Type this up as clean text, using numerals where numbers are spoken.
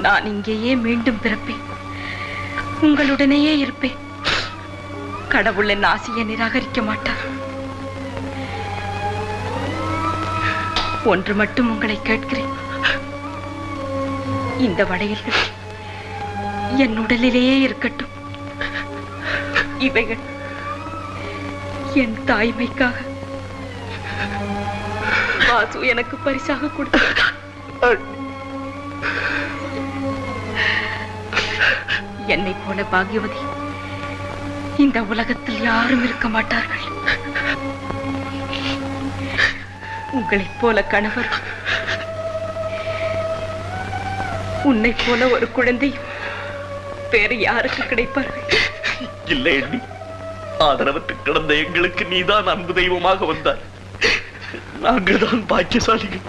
நான் இங்கேயே மீண்டும் பிறப்பேன், உங்களுடனேயே இருப்பேன். கடவுள் என் ஆசையை நிராகரிக்க மாட்டார். ஒன்று மட்டும் உங்களை கேட்கிறேன். இந்த வளையல்கள் என் உடலிலேயே இருக்கட்டும். இவைகள் என் தாய்மைக்காக வாசு எனக்கு பரிசாக கொடுத்தார். என்னை போல பாக்யவதி இந்த உலகத்தில் யாரும் இருக்க மாட்டார்கள். உங்களைப் போல கணவர், உன்னை போல ஒரு குழந்தையும் வேறு யாருக்கு கிடைப்பார்கள்? இல்லை எண்ணி, ஆதரவற்று கிடந்த எங்களுக்கு நீதான் அன்பு தெய்வமாக வந்தார். நாங்கள் தான் பாக்கியசாலிகள்.